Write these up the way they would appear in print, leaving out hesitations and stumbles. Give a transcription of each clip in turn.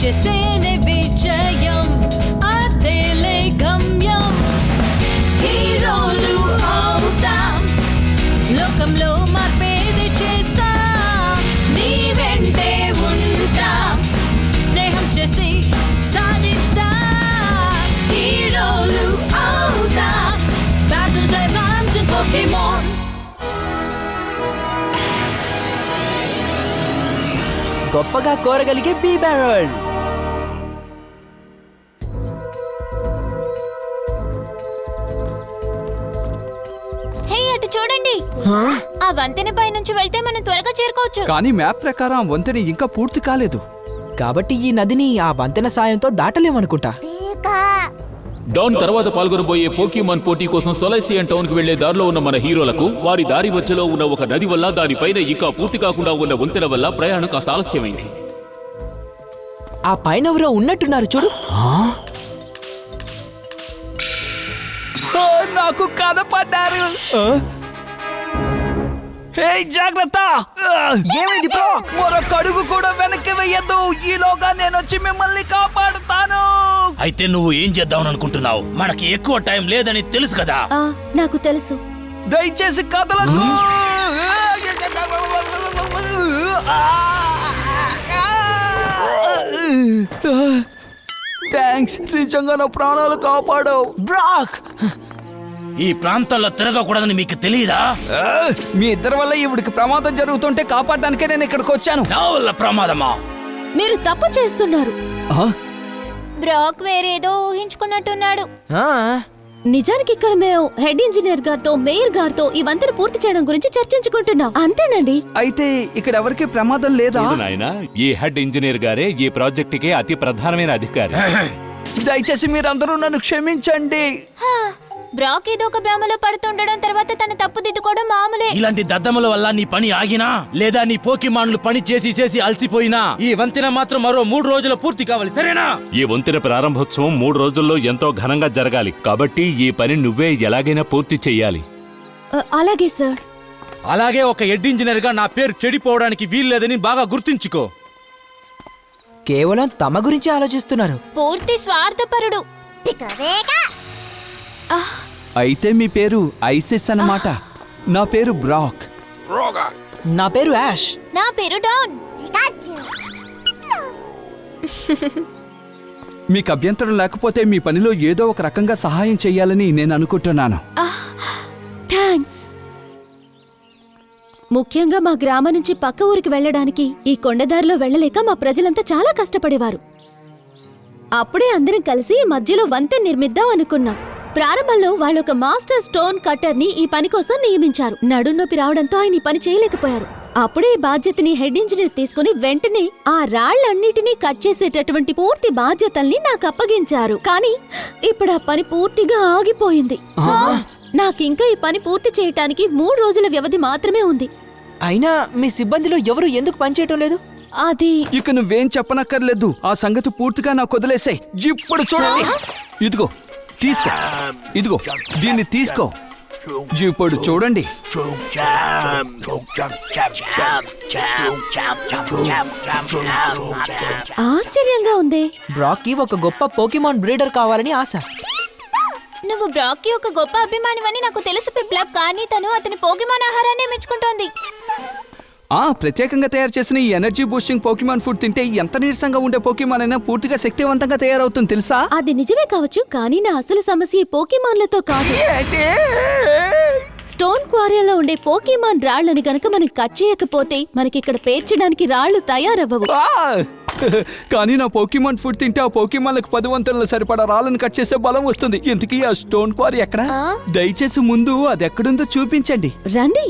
చేసేనే విజయం అదేలే గమ్యం హీరోలు అవుతాం లోకంలో మార్పేది చేస్తాం నీ వెంటే ఉంటాం స్నేహం చేసి సాధిద్దాం హీరోలు అవుతాం బ్యాటిల్ డైమెన్షన్ పోకీమాన్ గొప్పగా కోరగలిగే బీ బ్యారల్. హే అటు చూడండి, ఆ వంతెన పై నుంచి వెళ్తే మనం త్వరగా చేరుకోవచ్చు. కానీ మ్యాప్ ప్రకారం ఆ వంతెన ఇంకా పూర్తి కాలేదు. కాబట్టి ఈ నదిని ఆ వంతెన సాయంతో దాటలేమనుకుంటా. దాని తర్వాత పాల్గొనబోయే పోకీమాన్ పోటీ కోసం సొలైసియన్ టౌన్ కి వెళ్లే దారిలో ఉన్న మన హీరోలకు వారి దారి మధ్యలో ఉన్న ఒక నది వల్ల దానిపైన ఇంకా పూర్తి కాకుండా ఉన్న వంతెన వల్ల ప్రయాణం కాస్త ఆలస్యమైంది. ఆ పైన ఎవరో ఉన్నట్టున్నారు చూడు. నాకు కనపడ్డారు. హే జాగ్రత్త! ఏమైంది బ్రో? మరొక అడుగు కూడా వెనక్కి వెయ్యద్దు. ఈలోగా నేను వచ్చి మిమ్మల్ని కాపాడుతాను. అయితే నువ్వు ఏం చేద్దామని అనుకుంటున్నావు? మనకి ఎక్కువ టైం లేదని తెలుసు కదా. నాకు తెలుసు. దయచేసి కదలకు. థ్యాంక్స్, నిజంగా నా ప్రాణాలు కాపాడావు బ్రాక్. ఈ ప్రాంతాల్లో తిరగకూడదని మీకు తెలియదా? మీ ఇద్దరి వల్ల ఈవిడికి ప్రమాదం జరుగుతుంటే కాపాడడానికే నేను ఇక్కడికి వచ్చాను. నా వల్ల ప్రమాదమా? మీరు తప్పు చేస్తున్నారు. బ్రాక్ వేరేదో ఊహించుకున్నట్టున్నాడు. నిజానికి ఇక్కడ మేము హెడ్ ఇంజనీర్ గారితో మేయర్ గారితో ఈ వంతెన పూర్తి చేయడం గురించి చర్చించుకుంటున్నాం. అంతేనండి. అయితే ఇక్కడ ఎవరికి ప్రమాదం లేదా? నాయనా, ఈ హెడ్ ఇంజనీర్ గారే ఈ ప్రాజెక్టుకి అతి ప్రధానమైన అధికారి. దయచేసి మీరందరూ నన్ను క్షమించండి. బ్రాక్ ఏదో ఒక భ్రమలో పడుతుండడం, తర్వాత తన తప్పు దిద్దుకోవడం మామూలే. ఇలాంటి దద్దముల వల్ల నీ పని ఆగినా లేదా నీ పోకీమాన్లు పని చేసి అలసిపోయినా ఈ వంతెన మాత్రం మరో 3 రోజులు పూర్తి కావాలి, సరేనా? ఈ వంతెన ప్రారంభోత్సవం 3 రోజుల్లో ఎంతో ఘనంగా జరగాలి. కాబట్టి ఈ పని నువ్వే ఎలాగైనా పూర్తి చెయ్యాలి. అలాగే సార్. అలాగే ఒక హెడ్ ఇంజనీర్ గా నా పేరు చెడిపోవడానికి వీల్లేదని బాగా గుర్తుంచుకో. కేవలం తమ గురించి ఆలోచిస్తున్నారు. పూర్తి స్వార్థపరుడు. అయితే మీ పేరు ఐసిస్ అన్నమాట. నా పేరు బ్రాక్. నా పేరు యాష్. నా పేరు డాన్. మీకు అభ్యంతరం లేకపోతే మీ పనిలో ఏదో ఒక రకంగా సహాయం చెయ్యాలని నేను అనుకుంటున్నాను. థ్యాంక్స్. ముఖ్యంగా మా గ్రామం నుంచి పక్క ఊరికి వెళ్ళడానికి ఈ కొండదారిలో వెళ్ళలేక మా ప్రజలంతా చాలా కష్టపడేవారు. అప్పుడే అందరం కలిసి మధ్యలో వంతెన నిర్మిద్దాం అనుకున్నాం. ప్రారంభంలో వాళ్ళొక మాస్టర్ స్టోన్ కట్టర్ ని ఈ పని కోసం నియమించారు. నడునొప్పి రావడంతో ఆయన ఈ పని చేయలేకపోయారు. అప్పుడే ఈ బాధ్యతని హెడ్ ఇంజనీర్ తీసుకుని వెంటనే ఆ రాళ్లన్నిటినీ కట్ చేసేటటువంటి పూర్తి బాధ్యతల్ని నాకు అప్పగించారు. కానీ ఇప్పుడు ఆ పని పూర్తిగా ఆగిపోయింది. నాకింకా ఈ పని పూర్తి చేయటానికి 3 రోజుల వ్యవధి మాత్రమే ఉంది. అయినా మీ సిబ్బందిలో ఎవరు ఎందుకు పనిచేయటం లేదు? అది ఇక నువ్వేం చెప్పనక్కర్లేదు. ఆ సంగతి పూర్తిగా నాకు వదిలేసాయి. ఇప్పుడు చూడండి, ఇదిగో తీసుకో, ఇదిగో దీన్ని తీసుకో. ఇప్పుడు చూడండి. ఆశ్చర్యంగా ఉంది. బ్రాక్ కి ఒక గొప్ప పోకీమాన్ బ్రీడర్ కావాలని ఆశ. నువ్వు బ్రాక్ కి ఒక గొప్ప అభిమానివని నాకు తెలుసు పిప్లాప్, కానీ తను అతని పోకీమాన్ ఆహారాన్ని మెచ్చుకుంటోంది. ప్రత్యేకంగా తయారు చేసిన ఈ ఎనర్జీ బూస్టింగ్ పోకీమాన్ ఫుడ్ తింటే ఎంత నీరసంగా ఉండే పోకీమాన్ అయినా పూర్తిగా శక్తివంతంగా తయారవుతుంది తెలుసా? అది నిజమే కావచ్చు, కానీ నా అసలు సమస్య ఈ పోకీమాన్లతో కాదు. స్టోన్ క్వారీలో ఉండే పోకీమాన్ రాళ్లని గనక మనం కట్ చేయకపోతే మనకి ఇక్కడ పేర్చడానికి రాళ్లు తయారవ్వవు. కానీ నా పోకీమాన్ ఫుడ్ తింటే ఆ పోకీమాన్లకు 10 వంతుల సరిపడా రాళ్ళను కట్ చేసే బలం వస్తుంది. ఇంతకీ ఆ స్టోన్ క్వారీ ఎక్కడ? దయచేసి ముందు అది ఎక్కడుందో చూపించండి. రండి.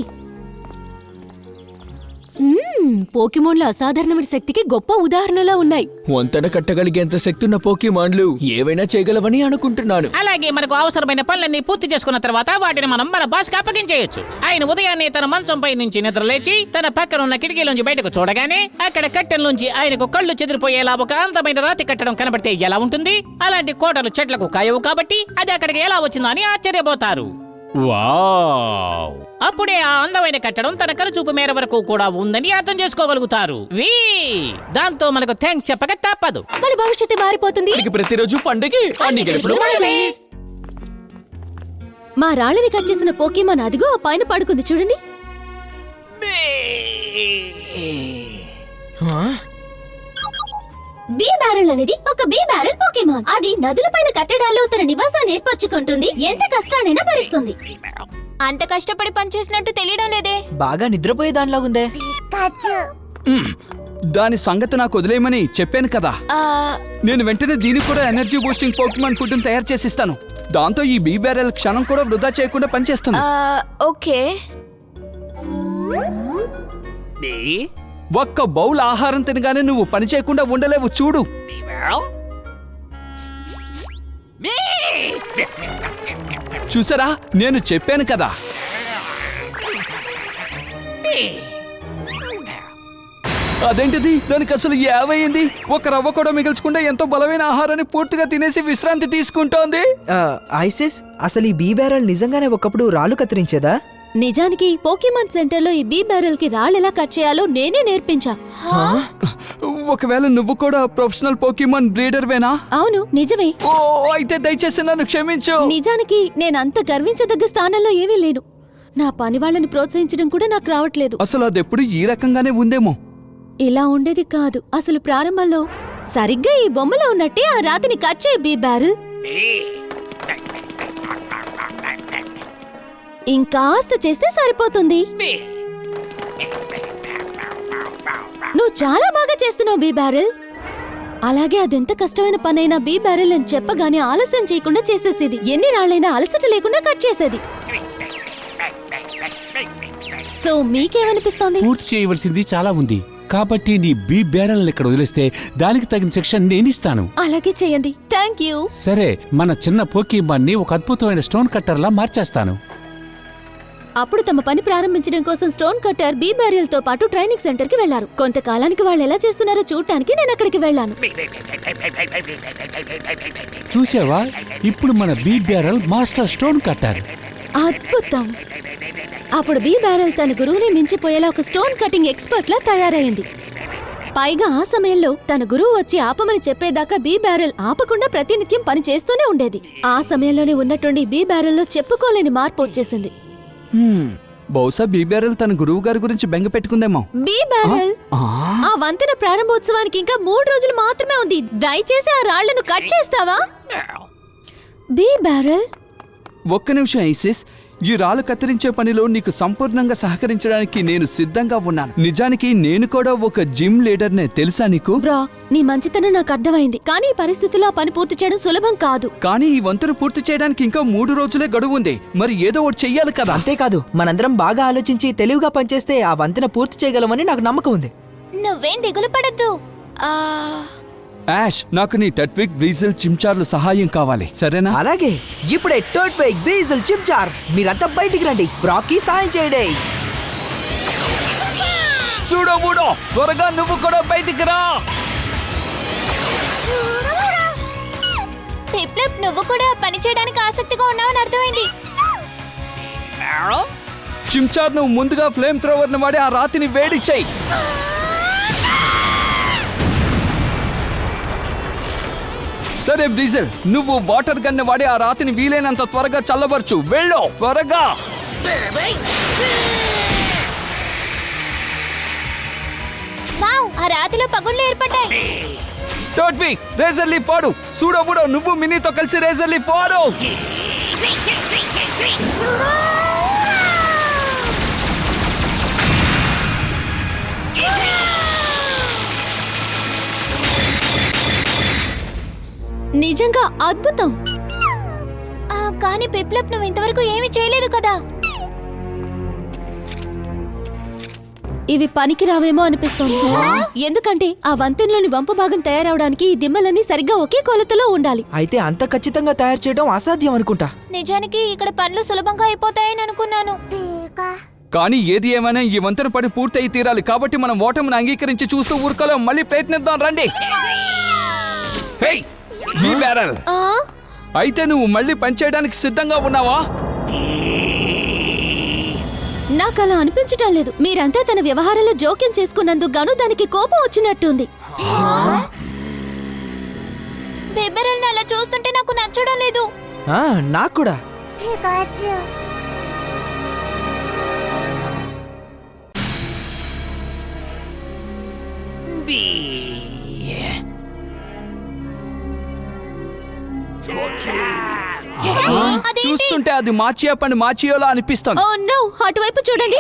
పోకీమాన్ల అసాధారణమైన శక్తికి గొప్ప ఉదాహరణలా ఉన్నాయి. వంతెన కట్టగలిగేంత శక్తి ఉన్న పోకీమాన్లు ఏవైనా చేయగలవని అనుకుంటున్నాను. అలాగే మనకు అవసరమైన పనులన్నీ పూర్తి చేసుకున్న తర్వాత వాటిని మనం మన బాస్ కి అప్పగించేయచ్చు. ఆయన ఉదయాన్నే తన మంచంపై నుంచి నిద్రలేచి తన పక్కన ఉన్న కిటికీలోంచి బయటకు చూడగానే అక్కడ కట్టెల్లోంచి ఆయనకు కళ్ళు చెదిరిపోయేలా ఒక అందమైన రాతి కట్టడం కనబడితే ఎలా ఉంటుంది? అలాంటి కోటలు చెట్లకు కాయవు కాబట్టి అది అక్కడికి ఎలా వచ్చిందో అని ఆశ్చర్యపోతారు. వావ్! అప్పుడే ఆ అందమైన కట్టడం తన కనుచూపు మేర వరకు కూడా ఉందని అర్థం చేసుకోగలుగుతారు. దాంతో మనకు థ్యాంక్స్ చెప్పక తప్పదు. మన భవిష్యత్తు మారిపోతుంది. ఇక ప్రతిరోజు పండగే అన్ని గెలుపులు మనవే. మా రాళ్ళని కట్ చేసిన పోకీమాన్ అదిగో ఆ పైన పడుకుంది చూడండి. బీ బ్యారెల్ అనేది ఒక బీ బ్యారెల్ పోకీమాన్. అది నదులపైన కట్టడాల్లో తన నివాసాన్ని ఏర్పరచుకుంటుంది. ఎంత కష్టానైనా భరిస్తుంది. అంత కష్టపడి పనిచేసినట్టు తెలియడం లేదే. బాగా నిద్రపోయే దానిలాగుందే. దాని సంగతి నాకు వదిలేయమని చెప్పాను కదా. నేను వెంటనే దీనికి కూడా ఎనర్జీ బూస్టింగ్ పోకీమాన్ ఫుడ్ తయారు చేసి ఇస్తాను. దాంతో ఈ బీ బ్యారెల్ క్షణం కూడా వృధా చేయకుండా పనిచేస్తుంది. ఓకే. ఒక్క బౌల్ ఆహారం తినగానే నువ్వు పని చేయకుండా ఉండలేవు చూడు. చూసారా, నేను చెప్పాను కదా. అదేంటిది, దానికి అసలు ఏమైంది? ఒక రవ్వ కూడా మిగిల్చకుండా ఎంతో బలమైన ఆహారాన్ని పూర్తిగా తినేసి విశ్రాంతి తీసుకుంటోంది. ఐసిస్, అసలు ఈ బీ బ్యారెల్ నిజంగానే ఒకప్పుడు రాళ్ళు కత్తిరించేదా? నిజానికి పోకీమాన్ సెంటర్లో ఈ బీ బ్యారెల్ కి రాళ్ళు ఎలా కట్ చేయాలో నేనే నేర్పించా. ఒకవేళ నువ్వు కూడా ప్రొఫెషనల్ పోకీమాన్ బ్రీడర్ వేనా? అవును, నిజమే. ఓ, అయితే దయచేసి నన్ను క్షమించు. నిజానికి నేనంత గర్వించదగ్గ స్థానంలో ఏమీ లేను. నా పని వాళ్ళని ప్రోత్సహించడం కూడా నాకు రావట్లేదు. అసలు అదెప్పుడు ఈ రకంగానే ఉందేమో. ఇలా ఉండేది కాదు. అసలు ప్రారంభంలో సరిగ్గా ఈ బొమ్మలో ఉన్నట్టే ఆ రాతిని కట్ చేయి బీ బ్యారెల్. ఇంకాస్త చేస్తే సరిపోతుంది. నువ్వు చాలా బాగా చేస్తున్నావు బీ బ్యారెల్. అలాగే అదెంత కష్టమైన పనైనా బీ బ్యారెల్ అని చెప్పగానే ఆలస్యం చేయకుండా చేసేసేది. ఎన్ని రాళ్ళైనా అలసట లేకుండా కట్ చేసేది. సో మీకేమనిపిస్తోంది? పూర్తి చేయవలసింది చాలా ఉంది. కాబట్టి నీ బీ బ్యారెల్ ఇక్కడ వదిలేస్తే దానికి తగిన శిక్షణ నేనిస్తాను. అలాగే చేయండి. Thank you. సరే, మన చిన్న పోకీమాన్ని ఒక అద్భుతమైన స్టోన్ కట్టర్లా మార్చేస్తాను. అప్పుడు తమ పని ప్రారంభించడం కోసం స్టోన్ కట్టర్ బీ బ్యారెల్ తో పాటు ట్రైనింగ్ సెంటర్ కి వెళ్లారు. కొంతకాలానికి వాళ్ళు ఎలా చేస్తున్నారో చూడటానికి నేను అక్కడికి వెళ్ళాను. చూసావా, ఇప్పుడు మన B barrel master stone cutter. అద్భుతం. అప్పుడు బీ బ్యారెల్ తన గురువుని మించిపోయేలా ఒక స్టోన్ కటింగ్ ఎక్స్పర్ట్ లా తయారైంది. పైగా ఆ సమయంలో తన గురువు వచ్చి ఆపమని చెప్పేదాకా బీ బ్యారెల్ ఆపకుండా ప్రతినిత్యం పని చేస్తూనే ఉండేది. ఆ సమయంలోనే ఉన్నట్టుండి బీ బ్యారెల్లో చెప్పుకోలేని మార్పు వచ్చేసింది. బహుశా బీ బ్యారెల్ తన గురువు గారి గురించి బెంగ పెట్టుకుందేమో. బీ బ్యారెల్, ఆ వంతెన ప్రారంభోత్సవానికి ఇంకా 3 రోజులు మాత్రమే ఉంది. దయచేసి ఆ రాళ్లను కట్ చేస్తావా? బీ బ్యారెల్, ఒక్క నిమిషం ఐసిస్. ఈ రాళ్ళు కత్తిరించే పనిలో నీకు సంపూర్ణంగా సహకరించడానికి నేను సిద్ధంగా ఉన్నాను. నిజానికి నేను కూడా ఒక జిమ్ లీడర్నే, తెలుసా నీకు? బ్రా, నీ మంచితనం నాకు అర్థమైంది. కానీ ఈ పరిస్థితుల్లో ఆ పని పూర్తి చేయడం సులభం కాదు. కానీ ఈ వంతును పూర్తి చేయడానికి ఇంకా 3 రోజులే గడువు ఉంది. మరి ఏదో ఒకటి చెయ్యాలి కదా. అంతేకాదు, మనందరం బాగా ఆలోచించి తెలివిగా పనిచేస్తే ఆ వంతెన పూర్తి చేయగలమని నాకు నమ్మకం ఉంది. నువ్వేం దిగులు పడద్దు. యాష్, నాకు నీ టట్విక్, బ్రీజిల్, చిమ్చార్లు సహాయం కావాలి, సరేనా? అలాగే, ఇప్పుడే టర్ట్విక్, బ్రీజిల్, చిమ్చార్ మీరంతా బయటికి రండి. బ్రాకీ సాయం చేయండి. చూడబూడో, త్వరగా నువ్వు కూడా బయటికి రా. పిప్లప్, నువ్వు కూడా పని చేయడానికి ఆసక్తిగా ఉన్నావని అర్థమైంది. చిమ్చార్, నువ్వు ముందుగా ఫ్లేమ్ థ్రోవర్ ని వాడి ఆ రాతిని వేడి చెయ్యి. సరే బ్రీజిల్, నువ్వు వాటర్ గన్ వాడి ఆ రాతిని వీలైనంత త్వరగా చల్లబరచు. వెళ్ళు త్వరగా. వావ్, ఆ రాతిలో పగుళ్ళు ఏర్పడ్డాయి. టర్ట్విక్, రేజర్ లీఫ్ వాడు. చూడబుడో, నువ్వు మినీతో కలిసి రేజర్ లీఫ్ వాడు. నిజంగా అద్భుతం. కానీ పిప్లప్, నువ్వు ఇంతవరకు ఏమీ చేయలేదు కదా. ఇవి పనికి రావేమో అనిపిస్తోంది. ఎందుకంటే ఆ వంతెనలోని వంపు భాగం తయారవడానికి ఈ దిమ్మలన్నీ సరిగ్గా ఒకే కొలతలో ఉండాలి. అయితే అంత ఖచ్చితంగా తయారు చేయడం అసాధ్యం అనుకుంటా. నిజానికి ఇక్కడ పనులు సులభంగా అయిపోతాయని అనుకున్నాను. కానీ ఏది ఏమైనా ఈ వంతెన పని పూర్తయి తీరాలి. కాబట్టి మనం ఓటమిని అంగీకరించి చూస్తూ ఊరుకోలేం. మళ్ళీ ప్రయత్నిద్దాం, రండి. హేయ్ బీ బ్యారెల్, అయితే నువ్వు మళ్ళీ పనిచేయడానికి సిద్ధంగా ఉన్నావా? నాకు అలా అనిపించటం లేదు. మీరంతా తన వ్యవహారంలో జోక్యం చేసుకున్నందుకు గాను దానికి కోపం వచ్చినట్టుంది. బేబెరల్ని అలా చూస్తుంటే నాకు నచ్చడం లేదు. నాకు కూడా. చూస్తుంటే అది మాచియా పని మాచియోలా అనిపిస్తుంది. ఓ నో, అటువైపు చూడండి.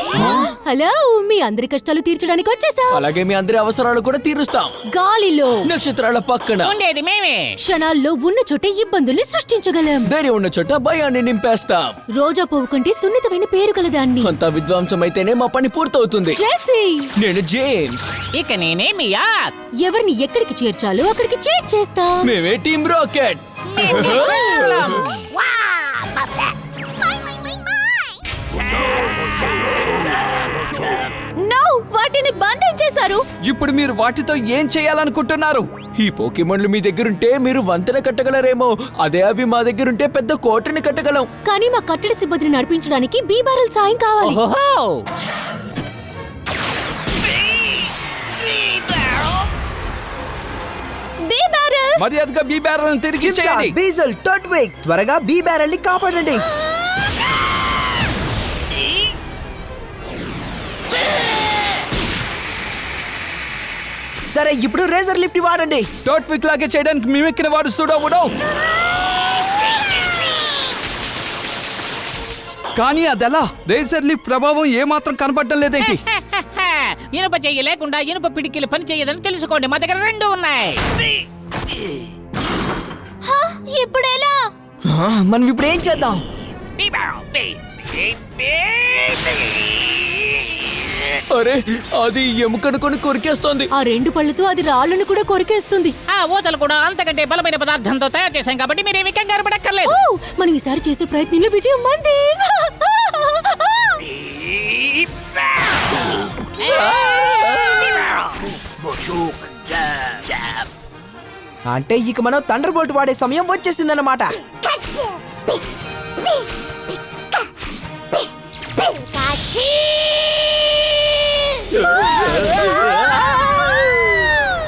హలో, మీ అందరి కష్టాలు తీర్చడానికి వచ్చేసా. అలాగే మీ అందరి అవసరాలు కూడా తీరుస్తాం. గాలిలో నక్షత్రాల పక్కన ఉండేది మేమే. క్షణాల్లో ఉన్న చోటే ఇబ్బందుల్ని సృష్టించగలం. ధైర్యం ఉన్న చోట భయాన్ని నింపేస్తాం. రోజా పువ్వు కంటే సున్నితమైన పేరు కలదాన్ని. అంత విధ్వంసం అయితేనే మా పని పూర్తవుతుంది. జెస్సీ, నేను జేమ్స్. ఇక నేనే మియాక్. ఎవరిని ఎక్కడికి చేర్చాలో అక్కడికి చేర్చేస్తాం. మేమే టీమ్ రాకెట్. నో, వాటిని బంధించేశారు. ఇప్పుడు మీరు వాటితో ఏం చేయాలనుకుంటున్నారు? ఈ పోకీమాన్లు మీ దగ్గరుంటే మీరు వంతెన కట్టగలరేమో. అదే అవి మా దగ్గరుంటే పెద్ద కోటని కట్టగలం. కానీ మా కట్టడి సిబ్బందిని నడిపించడానికి బీ బ్యారెల్ సాయం కావాలి. ఓహో, బీ బ్యారెల్, మర్యాదగా బీ బ్యారల్ తిరిగి చిమ్చార్, చేయండి. బీజల్, టర్ట్విగ్, త్వరగా బీ బ్యారెల్ ని కాపాడండి. సరే, ఇప్పుడు రేజర్ లిఫ్ట్ వాడండి. టోట్విక్ లాగే చేయడానికి మిమిక్కిన వాడు సుడోవుడో. కానీ అదెలా? రేజర్ లిఫ్ట్ ప్రభావం ఏమాత్రం కనపడడం లేదేంటి? ఇనుప చెయ్యి లేకుండా ఇనుప పిడికిలు పని చేయదని తెలుసుకోండి. మా దగ్గర 2 ఉన్నాయి. ఇప్పుడు ఎలా? మనం ఇప్పుడు ఏం చేద్దాం? అరే, అది ఎముకనుకొని కొరికేస్తోంది. ఆ 2 పళ్ళతో అది రాళ్ళను కూడా కొరికేస్తుంది. ఆ ఊతలు కూడా అంతకంటే బలమైన పదార్థంతో తయారు చేశాం కాబట్టి మీరేమి కంగారు పడక్కర్లేదు. ఓ, మనం ఈసారి చేసే ప్రయత్నంలో విజయం మంది. అంటే ఇక మనం థండర్ బోల్ట్ వాడే సమయం వచ్చేసిందన్నమాట.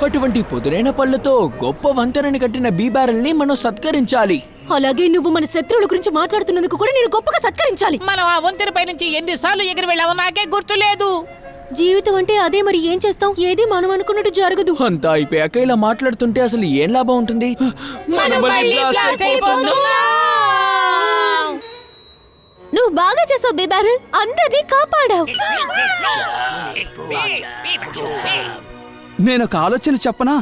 అటువంటి పొదునైన పళ్ళతో గొప్ప వంతెనని కట్టిన బీ బ్యారెల్ ని మనం సత్కరించాలి. అలాగే నువ్వు మన శత్రువుల గురించి మాట్లాడుతున్నందుకు కూడా నేను గొప్పగా సత్కరించాలి. మనం ఆ వంతెనపై నుంచి ఎన్నిసార్లు ఎగిరి వెళ్ళామో నాకే గుర్తులేదు. జీవితం అంటే అదే, మరి ఏం చేస్తాం? ఏది మనం అనుకున్నట్టు జరగదు. అంతా అయిపోయాక ఇలా మాట్లాడుతుంటే అసలు ఏం లాభం ఉంటుంది? నువ్వు బాగా చేసావు బీ బ్యారెల్, అందరినీ కాపాడావు. నేను ఒక ఆలోచన చెప్పనా?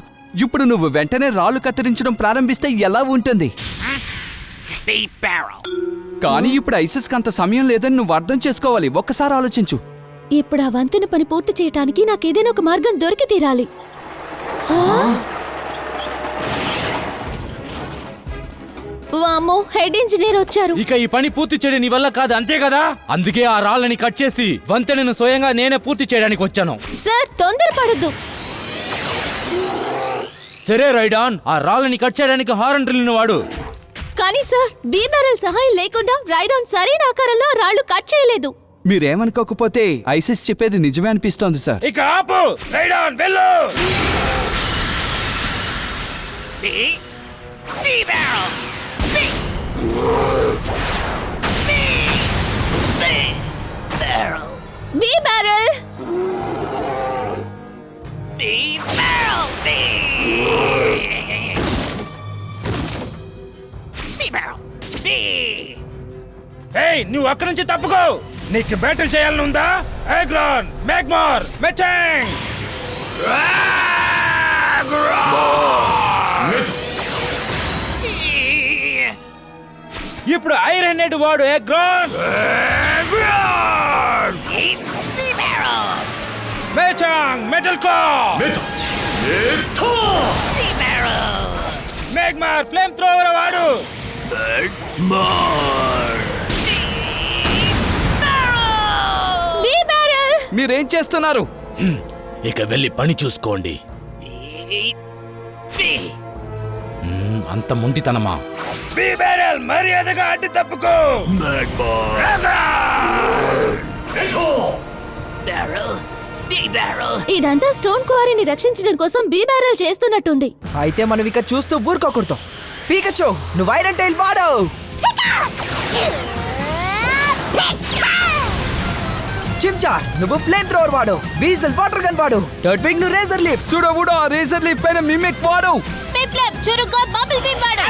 ఇప్పుడు నువ్వు వెంటనే రాళ్ళు కత్తిరించడం ప్రారంభిస్తే ఎలా ఉంటుంది? కానీ ఇప్పుడు ఐసిస్ అంత సమయం లేదని నువ్వు అర్థం చేసుకోవాలి. ఒక్కసారి ఆలోచించు. ఇప్పుడు ఆ వంతెన పని పూర్తి చేయడానికి నాకు ఏదైనా ఒక మార్గం దొరికి తీరాలి. వామ్మో, హెడ్ ఇంజనీర్ వచ్చారు. ఇక ఈ పని పూర్తి చేయడం నీ వల్ల కాదు, అంతే కదా? అందుకే ఆ రాళ్ళని కట్ చేసి వంతెనను స్వయంగా నేనే పూర్తి చేయడానికి వచ్చాను. సార్, తొందరపడద్దు. సరే రైడాన్, ఆ రాళ్ళని కట్ చేయడానికి హారన్ డ్రిల్ని వాడు. కానీ సార్, బీ బ్యారెల్ సహాయం లేకుండా రైడాన్ సరైన ఆకారంలో రాళ్ళు కట్ చేయలేదు. మీరేమనుకోకపోతే ఐసిస్ చెప్పేది నిజమే అనిపిస్తోంది సార్. ఇక ఆపు రైడాన్, వెళ్ళు. బీ బ్యారెల్, ఏయ్, నువ్వు అక్కడి నుంచి తప్పుకో. నీకు బ్యాటిల్ చేయాలని ఉందా? ఎగ్రాన్, మ్యాగ్మార్, మెచాంగ్. ఇప్పుడు ఐరన్ హెడ్ వాడు. ఎగ్రాన్, Metang, metal claw, Magmar, flamethrower వాడు. B barrel. మీరేం చేస్తున్నారు? ఇక వెళ్ళి పని చూసుకోండి. అంత మొండితనమా? మర్యాదగా అడ్డు తప్పుకో. ఇదంతా స్టోన్ క్వారీని రక్షించడం కోసం బీ బ్యారెల్ చేస్తున్నట్టుంది. అయితే మనం ఇక చూస్తూ ఊరుకోకూడదు. పీకచ్చు, నువ్వు ఐరన్ టైల్ వాడు. చిమ్చార్, నువ్వు ఫ్లేమ్ థ్రోవర్ వాడు. బీజల్ వాటర్ గన్ వాడు. టర్ట్విగ్, నువ్వు రేజర్ లీఫ్. చూడవుడు ఆ రేజర్ లీఫ్ పైన మిమిక్ వాడు. పిప్లప్ చురుగ్గా బబుల్ బీమ్ వాడు.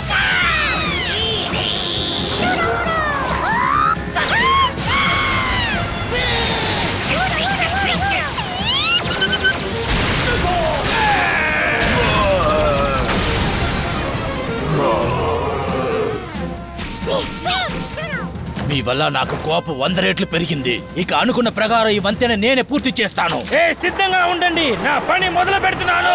మీ వల్ల నాకు కోపం 100 రెట్లు పెరిగింది. ఇక అనుకున్న ప్రకారం ఈ వంతెన నేనే పూర్తి చేస్తాను. సిద్ధంగా ఉండండి, నా పని మొదలు పెడుతున్నాను.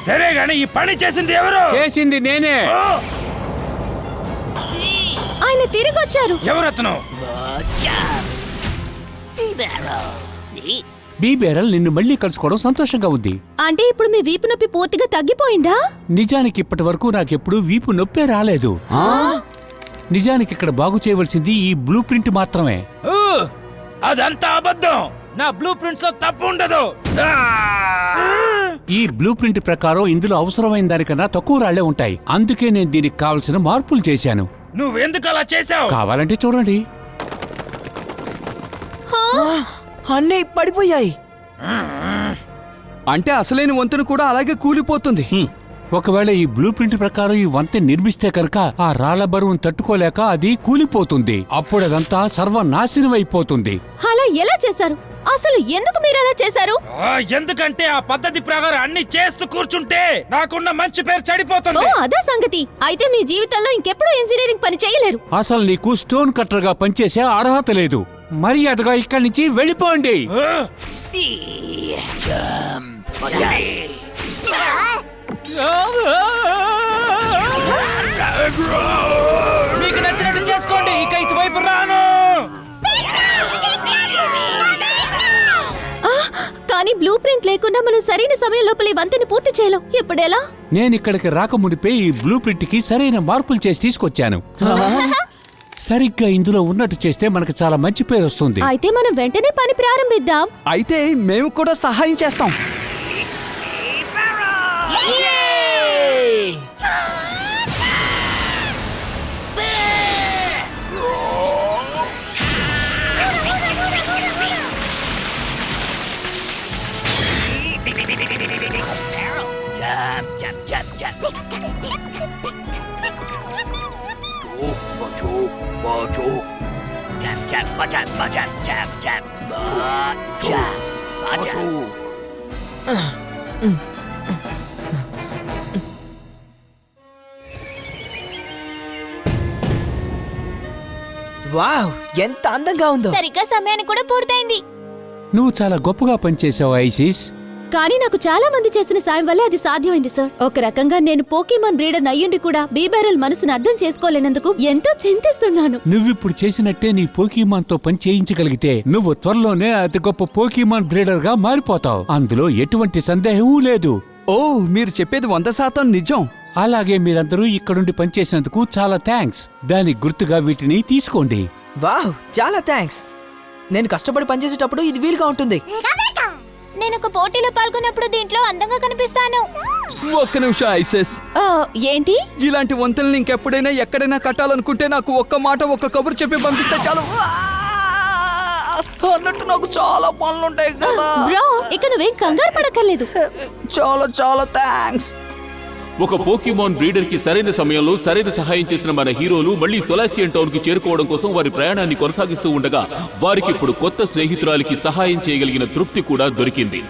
సరే గాని ఈ పని చేసింది ఎవరు? చేసింది నేనే. ఆయన తిరిగి వచ్చారు. ఎవరతను? బీ బేరల్ నిన్ను మళ్ళీ కలుసుకోవడం సంతోషంగా ఉంది. అంటే ఇప్పుడు మీ వీపు నొప్పి పూర్తిగా తగ్గిపోయిందా? నిజానికి ఇప్పటి వరకు నాకెప్పుడు వీపు నొప్పే రాలేదు. నిజానికి ఇక్కడ బాగు చేయవలసింది ఈ బ్లూ ప్రింట్ మాత్రమే. అదంతా అబద్ధం. నా బ్లూ ప్రింట్స్ లో తప్పు ఉండదు. ఈ బ్లూ ప్రింట్ ప్రకారం ఇందులో అవసరమైన దానికన్నా తక్కువ రాళ్లే ఉంటాయి. అందుకే నేను దీనికి కావలసిన మార్పులు చేశాను. నువ్వెందుకు అలా చేశావు? కావాలంటే చూడండి. అన్నీ పడిపోయాయి. అంటే అసలైన వంతెన కూడా అలాగే కూలిపోతుంది. ఒకవేళ ఈ బ్లూ ప్రింట్ ప్రకారం ఈ వంతెన నిర్మిస్తే కనుక ఆ రాళ్ల బరువును తట్టుకోలేక అది కూలిపోతుంది. అప్పుడు అదంతా సర్వనాశనం అయిపోతుంది. అలా ఎలా చేశారు? అసలు ఎందుకు మీరు అలా చేశారు? ఎందుకంటే ఆ పద్ధతి ప్రకారం అన్ని చేస్తూ కూర్చుంటే నాకున్న మంచి పేరు ఓ చెడిపోతుంది. అదే సంగతి. అయితే మీ జీవితంలో ఇంకెప్పుడు ఇంజనీరింగ్ పని చేయలేరు. అసలు నీకు స్టోన్ కట్టర్ గా పనిచేసే అర్హత లేదు. మర్యాదగా ఇక్కడి నుంచి వెళ్ళిపోండి. మీకు నచ్చినట్టు చేసుకోండి, ఇక ఇటువైపు రాను. కానీ బ్లూ ప్రింట్ లేకుండా మనం సరైన సమయం లోపల ఈ వంతెన పూర్తి చేయలేం. ఇప్పుడెలా? నేను ఇక్కడికి రాకమునిపే ఈ బ్లూ ప్రింట్ కి సరైన మార్పులు చేసి తీసుకొచ్చాను. సరిగ్గా ఇందులో ఉన్నట్టు చేస్తే మనకు చాలా మంచి పేరు వస్తుంది. అయితే మనం వెంటనే పని ప్రారంభిద్దాం. అయితే మేము కూడా సహాయం చేస్తాం. వావ్, ఎంత అందంగా ఉందో. సరిగ్గా సమయానికి కూడా పూర్తయింది. నువ్వు చాలా గొప్పగా పనిచేసావు ఐసిస్. కానీ నాకు చాలా మంది చేసిన సాయం వల్ల అది సాధ్యమైంది సార్. ఒక రకంగా నేను పోకీమాన్ బ్రీడర్ అయ్యుండి కూడా బీ బ్యారెల్ మనసును అర్థం చేసుకోలేనందుకు ఎంతో చింతిస్తున్నాను. నువ్విప్పుడు చేసినట్టే నీ పోకీమాన్ తో పని చేయించగలిగితే నువ్వు త్వరలోనే అతి గొప్ప పోకీమాన్ బ్రీడర్ గా మారిపోతావు. అందులో ఎటువంటి సందేహమూ లేదు. ఓ, మీరు చెప్పేది 100% నిజం. అలాగే మీరందరూ ఇక్కడుండి పనిచేసినందుకు చాలా థ్యాంక్స్. దానికి గుర్తుగా వీటిని తీసుకోండి. వావ్, చాలా థ్యాంక్స్. నేను కష్టపడి పనిచేసేటప్పుడు ఇది వీలుగా ఉంటుంది. నేను ఒక పోటీలో పాల్గొన్నప్పుడు దీంట్లో అందంగా కనిపిస్తాను. ఒక్క నిమిషం ఐసెస్. ఏంటి? ఇలాంటి వంతెనలు ఇంకెప్పుడైనా ఎక్కడైనా కట్టాలనుకుంటే నాకు ఒక్క మాట ఒక్క కబురు చెప్పి పంపిస్తే చాలు. అన్నట్టు నాకు చాలా పనులుంటాయి కదా. బ్రో, ఇక నువ్వేం కంగారు పడక్కర్లేదు. చాలా చాలా థ్యాంక్స్. ఒక పోకీమాన్ బ్రీడర్ కి సరైన సమయంలో సరైన సహాయం చేసిన మన హీరోలు మళ్ళీ సొలాసియన్ టౌన్ కి చేరుకోవడం కోసం వారి ప్రయాణాన్ని కొనసాగిస్తూ ఉండగా వారికి ఇప్పుడు కొత్త స్నేహితురాలికి సహాయం చేయగలిగిన తృప్తి కూడా దొరికింది.